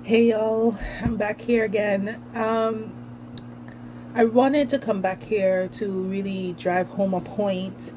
Hey y'all, I'm back here again. I wanted to come back here to really drive home a point.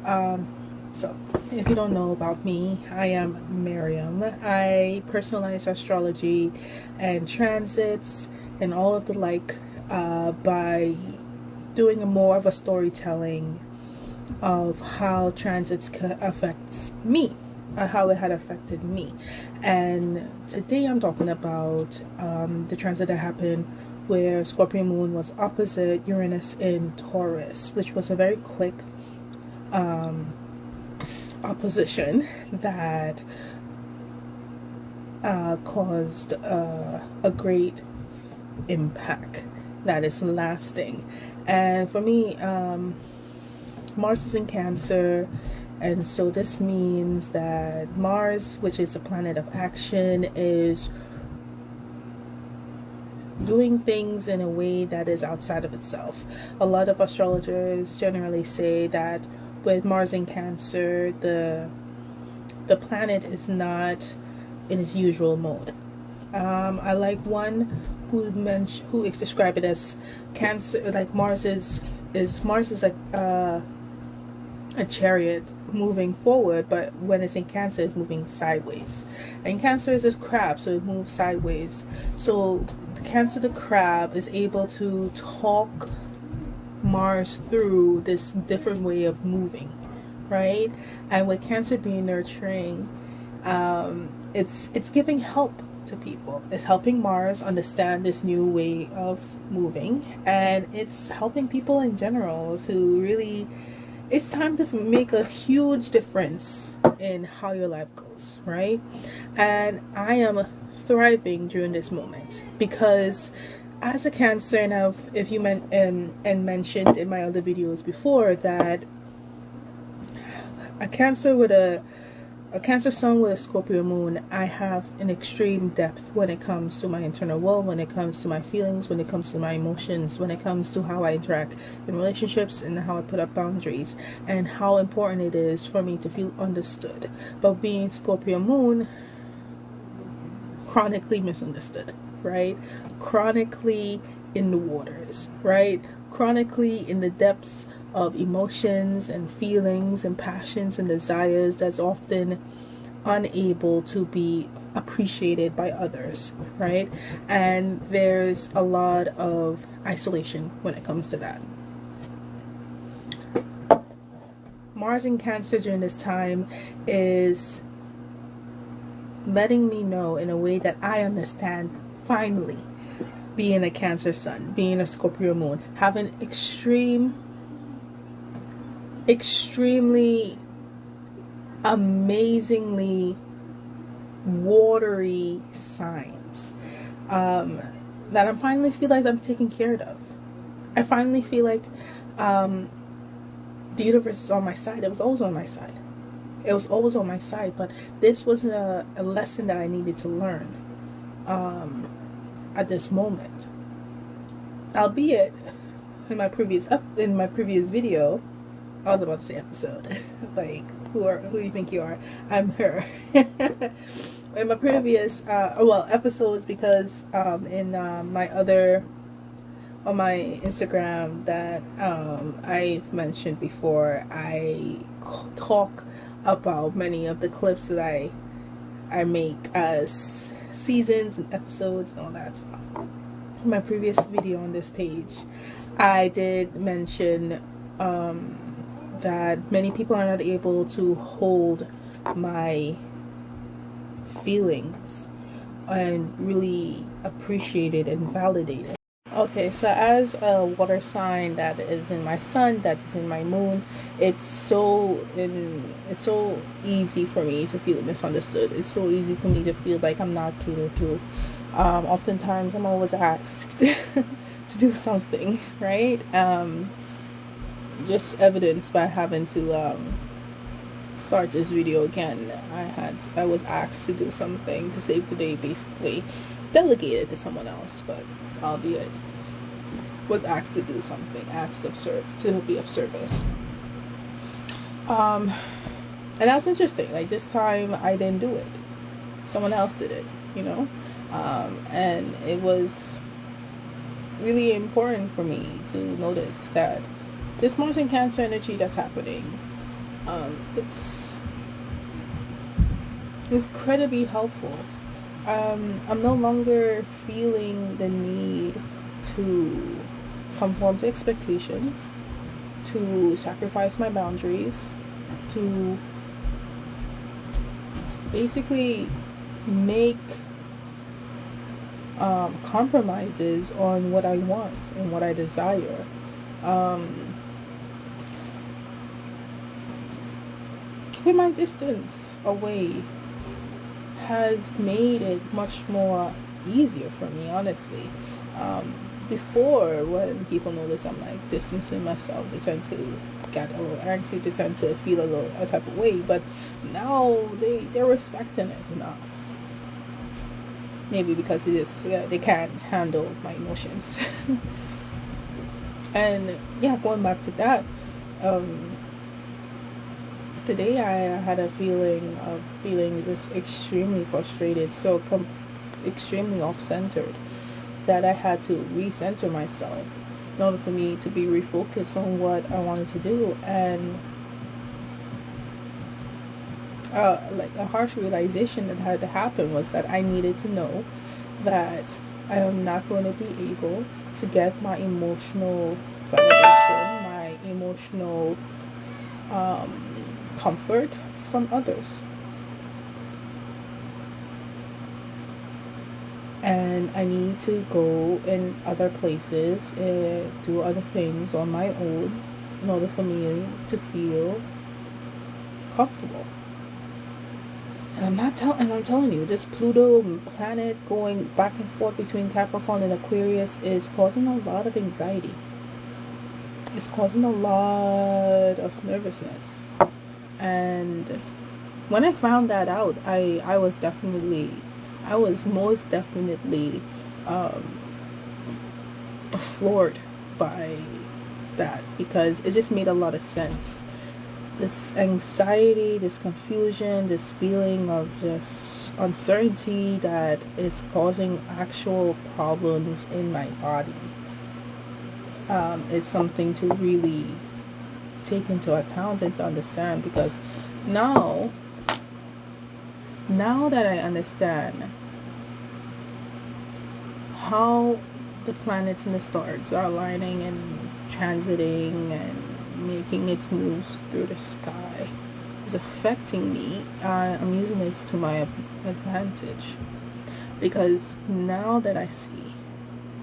So, if you don't know about me, I am Miriam. I personalize astrology and transits and all of the like by doing more of a storytelling of how transits affects me, how it had affected me. And today I'm talking about the transit that happened where Scorpio moon was opposite Uranus in Taurus, which was a very quick opposition that caused a great impact that is lasting. And for me, Mars is in Cancer, and so this means that Mars, which is a planet of action, is doing things in a way that is outside of itself. A lot of astrologers generally say that with Mars in Cancer, the planet is not in its usual mode. I like one who described it as Cancer, like Mars is like a chariot moving forward, but when it's in Cancer, it's moving sideways. And Cancer is a crab, so it moves sideways. So Cancer the crab is able to talk Mars through this different way of moving, right? And with Cancer being nurturing, it's giving help to people. It's helping Mars understand this new way of moving, and it's helping people in general to really, it's time to make a huge difference in how your life goes, right? And I am thriving during this moment because as a Cancer, and if you mentioned in my other videos before that a Cancer sun with a Scorpio moon, I have an extreme depth when it comes to my internal world, when it comes to my feelings, when it comes to my emotions, when it comes to how I interact in relationships and how I put up boundaries, and how important it is for me to feel understood. But being Scorpio moon, chronically misunderstood, right? Chronically in the waters, right? Chronically in the depths of emotions and feelings and passions and desires that's often unable to be appreciated by others, right? And there's a lot of isolation when it comes to that. Mars in Cancer during this time is letting me know in a way that I understand, finally, being a Cancer sun, being a Scorpio moon, having extremely amazingly watery signs that I finally feel like I'm taken care of. I finally feel like the universe is on my side. It was always on my side. It was always on my side, but this was a lesson that I needed to learn at this moment. Albeit in my previous video, I was about to say episode. Like, who do you think you are? I'm her. In my previous episodes, because in my other, on my Instagram that I've mentioned before, I talk about many of the clips that I make as seasons and episodes and all that stuff. In my previous video on this page, I did mention that many people are not able to hold my feelings and really appreciate it and validate it. Okay, so as a water sign that is in my sun, that is in my moon, it's so easy for me to feel misunderstood. It's so easy for me to feel like I'm not catered to. Oftentimes I'm always asked to do something, right? Just evidenced by having to start this video again. I was asked to do something to save the day, basically delegated to someone else, but albeit was asked to do something, to be of service. And that's interesting. Like, this time I didn't do it, someone else did it, you know. And it was really important for me to notice that this Mars and Cancer energy that's happening, it's incredibly helpful. I'm no longer feeling the need to conform to expectations, to sacrifice my boundaries, to basically make compromises on what I want and what I desire. Keeping my distance away has made it much more easier for me, honestly. Before, when people notice I'm like distancing myself, they tend to get a little anxious, they tend to feel a type of way, but now they're respecting it enough. Maybe because it is they can't handle my emotions. And yeah, going back to that, today I had a feeling of feeling just extremely frustrated, so extremely off-centered, that I had to recenter myself in order for me to be refocused on what I wanted to do. And like a harsh realization that had to happen was that I needed to know that I am not going to be able to get my emotional validation, my emotional comfort from others. And I need to go in other places and do other things on my own in order for me to feel comfortable. And I'm telling you, this Pluto planet going back and forth between Capricorn and Aquarius is causing a lot of anxiety. It's causing a lot of nervousness. And when I found that out, I was most definitely floored by that, because it just made a lot of sense. This anxiety, this confusion, this feeling of just uncertainty that is causing actual problems in my body is something to really take into account and to understand, because now that I understand how the planets and the stars are aligning and transiting and making its moves through the sky is affecting me, I'm using this to my advantage, because now that I see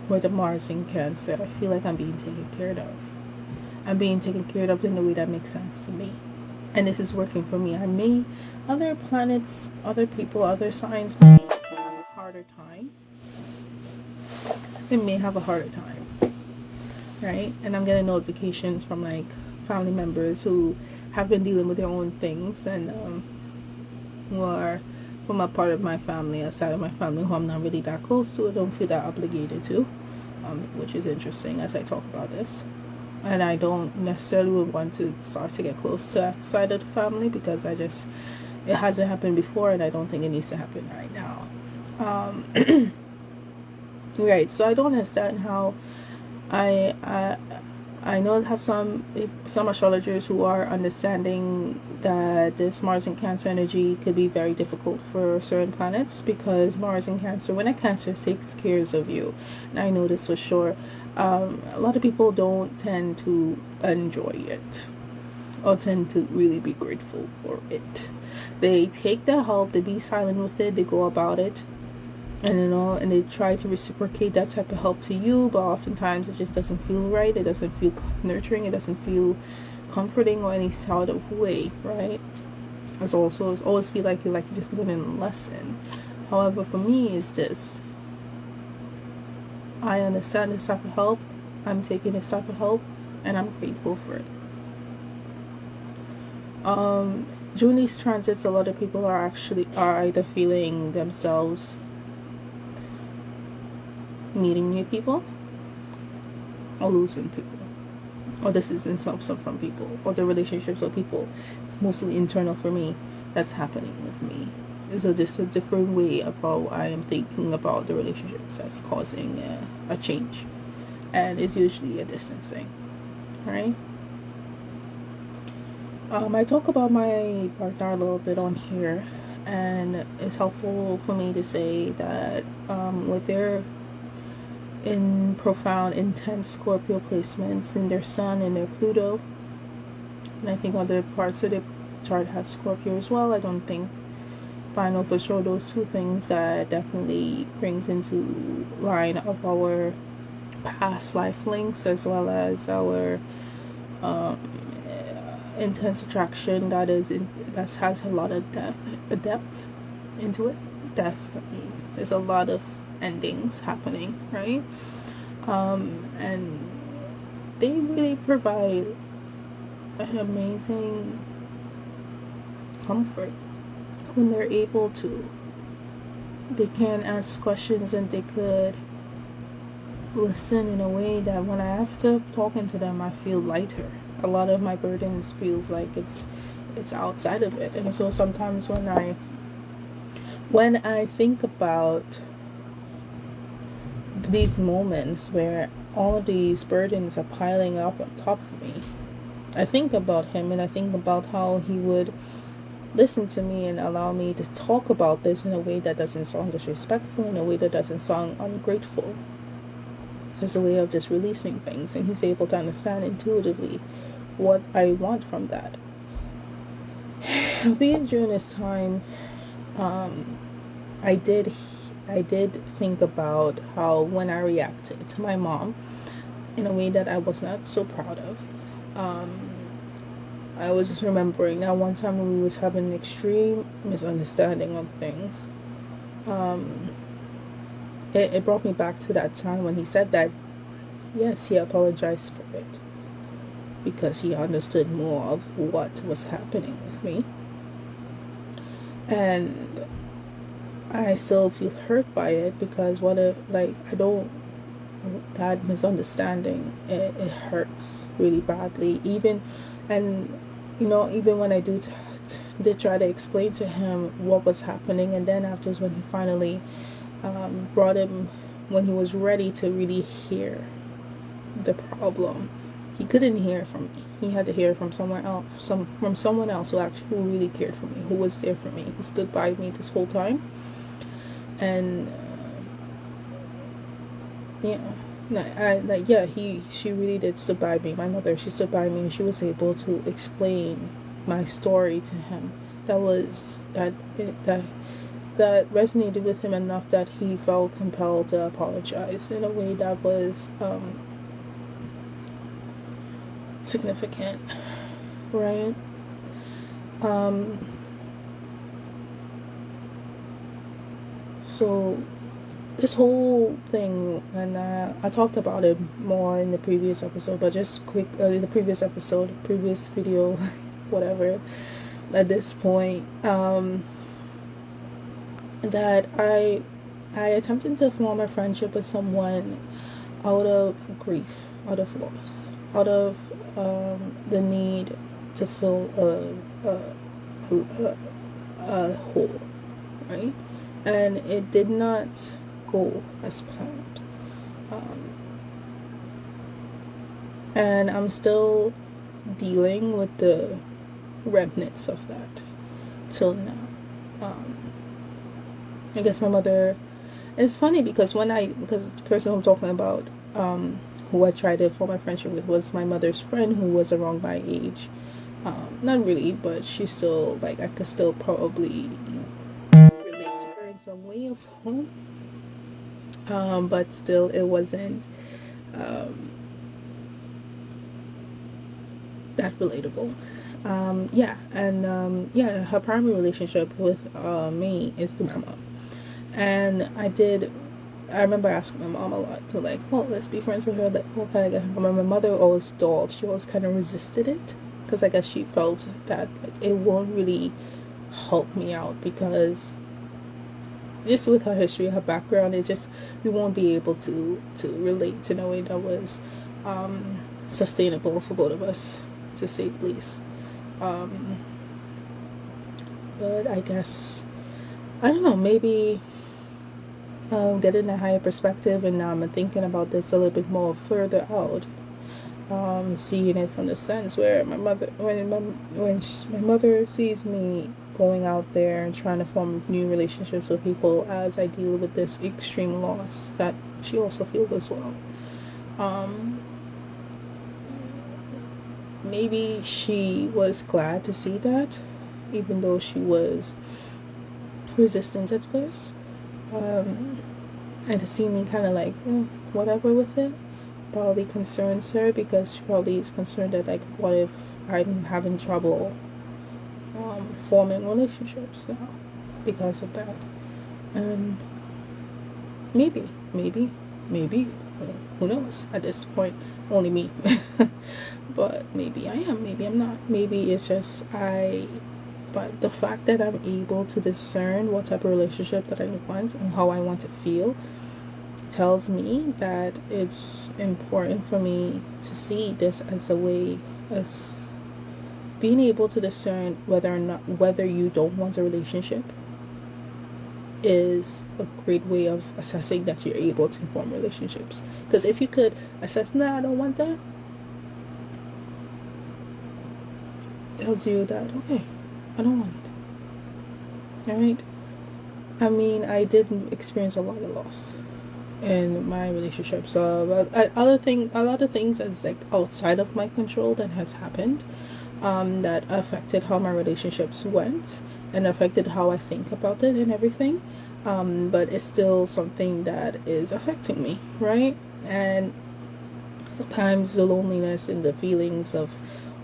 where the Mars in Cancer, I feel like I'm being taken care of. I'm being taken care of in a way that makes sense to me, and this is working for me. Other planets, other people, other signs may have a harder time. They may have a harder time, right? And I'm getting notifications from like family members who have been dealing with their own things, and who are from a part of my family, a side of my family who I'm not really that close to, I don't feel that obligated to, which is interesting as I talk about this. And I don't necessarily want to start to get close to that side of the family, because it hasn't happened before, and I don't think it needs to happen right now. Right, so I don't understand how I know I have some astrologers who are understanding that this Mars and Cancer energy could be very difficult for certain planets, because Mars and Cancer, when a Cancer takes care of you, and I know this for sure, a lot of people don't tend to enjoy it or tend to really be grateful for it. They take the help, they be silent with it, they go about it, and they try to reciprocate that type of help to you, but oftentimes it just doesn't feel right. It doesn't feel nurturing. It doesn't feel comforting or any sort of way, right? It's always feel like you like to just learn a lesson. However, for me, is this: I understand this type of help. I'm taking this type of help, and I'm grateful for it. During these transits, a lot of people are either feeling themselves meeting new people or losing people, or this is in some from people, or the relationships of people. It's mostly internal for me that's happening with me. It's just a different way of how I am thinking about the relationships that's causing a change. And it's usually a distance thing, right? I talk about my partner a little bit on here, and it's helpful for me to say that with their in profound, intense Scorpio placements in their Sun and their Pluto, and I think other parts of the chart has Scorpio as well. I don't think, but I know for sure those two things that definitely brings into line of our past life links, as well as our intense attraction that has a lot of depth into it. Death, there's a lot of endings happening, right? And they really provide an amazing comfort when they're able to. They can ask questions and they could listen in a way that when after talking to them, I feel lighter. A lot of my burdens feels like it's outside of it. And so sometimes when I think about these moments where all of these burdens are piling up on top of me, I think about him, and I think about how he would listen to me and allow me to talk about this in a way that doesn't sound disrespectful, in a way that doesn't sound ungrateful. It's a way of just releasing things, and he's able to understand intuitively what I want from that. Being during this time, I did think about how when I reacted to my mom in a way that I was not so proud of. I was just remembering that one time when we was having an extreme misunderstanding on things. It brought me back to that time when he said that, yes, he apologized for it because he understood more of what was happening with me. And I still feel hurt by it because that misunderstanding, it hurts really badly. Even when I did try to explain to him what was happening, and then afterwards when he finally brought him, when he was ready to really hear the problem, he couldn't hear from me. He had to hear from somewhere else, from someone else who really cared for me, who was there for me, who stood by me this whole time. And she really did stood by me. My mother, she stood by me, and she was able to explain my story to him. That resonated with him enough that he felt compelled to apologize in a way that was significant, right? So this whole thing, and I talked about it more in the previous episode, but just quick, in the previous video, whatever, at this point, that I attempted to form a friendship with someone out of grief, out of loss, out of the need to fill a hole, right? And it did not go as planned. And I'm still dealing with the remnants of that till now. I guess my mother, it's funny because the person who I'm talking about, who I tried to form a friendship with, was my mother's friend who was around my age. Not really, but she's still, I could still probably relate to her in some way or form. But still, it wasn't that relatable. Her primary relationship with me is through my mom. And I remember asking my mom a lot to let's be friends with her. What can I get her? But my mother always stalled. She always kind of resisted it because I guess she felt that it won't really help me out because just with her history, her background, we won't be able to relate in a way that was sustainable for both of us, to say the least. But I guess I don't know, maybe getting a higher perspective, and now I'm thinking about this a little bit more further out. Seeing it from the sense where my mother, my mother sees me going out there and trying to form new relationships with people as I deal with this extreme loss that she also feels as well. Maybe she was glad to see that, even though she was resistant at first, and to see me kind of like whatever with it probably concerns her, because she probably is concerned that, like, what if I'm having trouble forming relationships now because of that. And maybe who knows at this point, only me. But maybe I am, maybe I'm not, maybe it's just but the fact that I'm able to discern what type of relationship that I want and how I want to feel tells me that it's important for me to see this as a way, as being able to discern whether you don't want a relationship is a great way of assessing that you're able to form relationships. Because if you could assess, nah, I don't want that, tells you that, okay, I don't want it. Alright? I mean, I did experience a lot of loss in my relationship, so a lot of things that's like outside of my control that has happened, that affected how my relationships went and affected how I think about it and everything, but it's still something that is affecting me, right? And sometimes the loneliness and the feelings of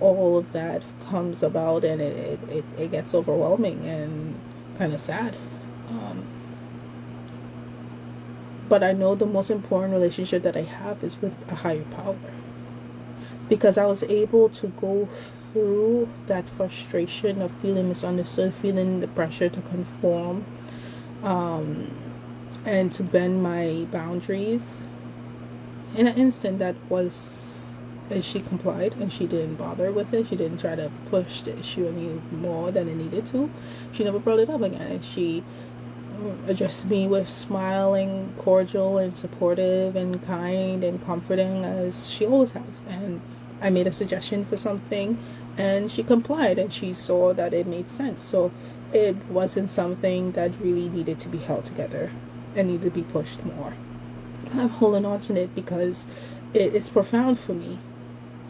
all of that comes about, and it gets overwhelming and kind of sad. But I know the most important relationship that I have is with a higher power, because I was able to go through that frustration of feeling misunderstood, feeling the pressure to conform, and to bend my boundaries in an instant that was, and she complied, and she didn't bother with it. She didn't try to push the issue any more than it needed to. She never brought it up again, and she addressed me with smiling, cordial, and supportive, and kind, and comforting, as she always has. And I made a suggestion for something, and she complied, and she saw that it made sense. So it wasn't something that really needed to be held together and needed to be pushed more. I'm holding on to it because it's profound for me.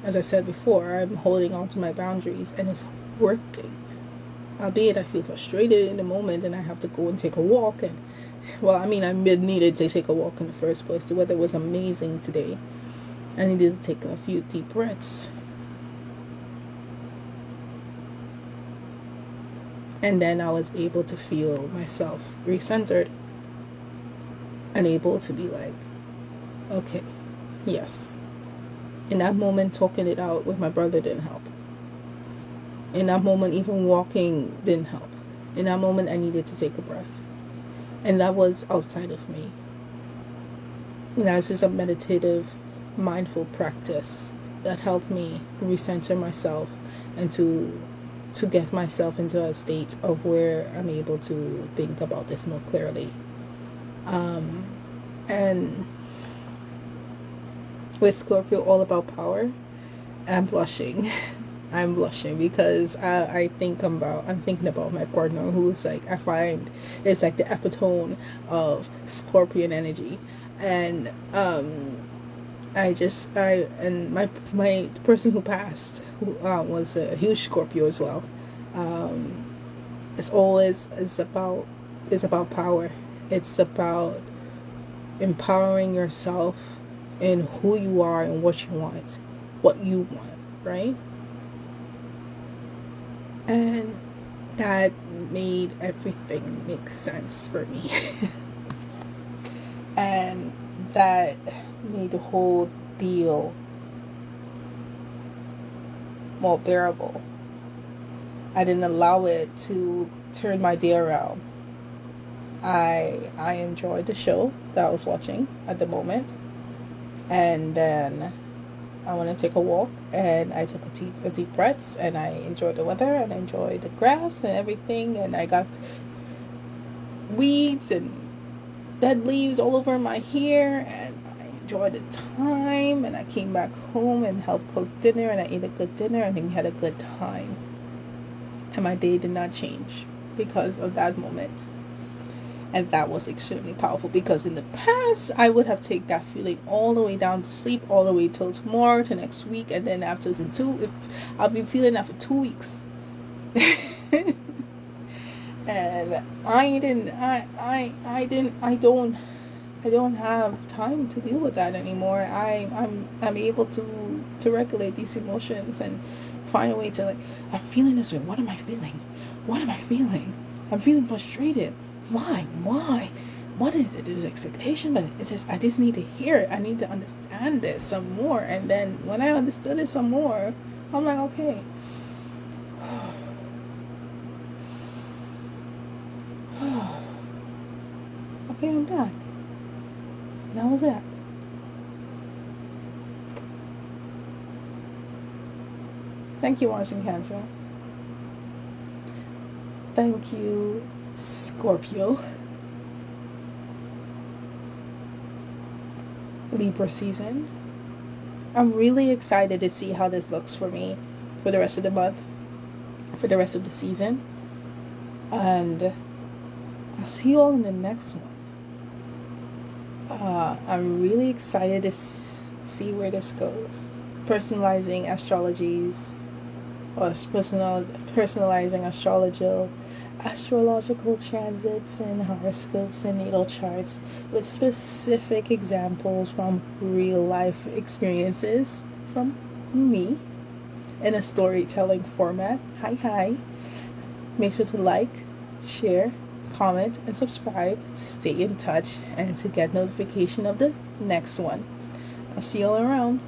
As I said before, I'm holding on to my boundaries, and it's working. Albeit I feel frustrated in the moment, and I have to go and take a walk. And, well, I mean, I needed to take a walk in the first place. The weather was amazing today. I needed to take a few deep breaths. And then I was able to feel myself recentered and able to be like, okay, yes. In that moment, talking it out with my brother didn't help. In that moment, even walking didn't help. In that moment, I needed to take a breath. And that was outside of me. And this is a meditative, mindful practice that helped me recenter myself and to get myself into a state of where I'm able to think about this more clearly. And with Scorpio, all about power, I'm blushing. I'm blushing because I'm thinking about my partner, who's like, I find is like the epitome of Scorpion energy. And my person who passed, who was a huge Scorpio as well. It's about power. It's about empowering yourself in who you are and what you want, right? And that made everything make sense for me. And that made the whole deal more bearable. I didn't allow it to turn my day around. I enjoyed the show that I was watching at the moment. And then I went to take a walk, and I took a deep breaths, and I enjoyed the weather, and I enjoyed the grass and everything, and I got weeds and dead leaves all over my hair, and I enjoyed the time, and I came back home and helped cook dinner, and I ate a good dinner, and we had a good time. And my day did not change because of that moment. And that was extremely powerful, because in the past I would have taken that feeling all the way down to sleep, all the way till tomorrow, to next week, and then after if I'll be feeling that for 2 weeks. And I don't have time to deal with that anymore. I'm able to regulate these emotions and find a way to, like, I'm feeling this way. What am I feeling? What am I feeling? I'm feeling frustrated. Why? What is it? Is it expectation? But I just need to hear it. I need to understand this some more. And then when I understood it some more, I'm like, okay. Okay, I'm done. And that was it. Thank you, Mars in Cancer. Thank you, Scorpio. Libra season. I'm really excited to see how this looks for me for the rest of the month, for the rest of the season. And I'll see you all in the next one. I'm really excited to see where this goes. Personalizing astrologies, or personalizing astrological transits and horoscopes and natal charts with specific examples from real life experiences from me in a storytelling format. Hi. Make sure to like, share, comment, and subscribe to stay in touch and to get notification of the next one. I'll see you all around.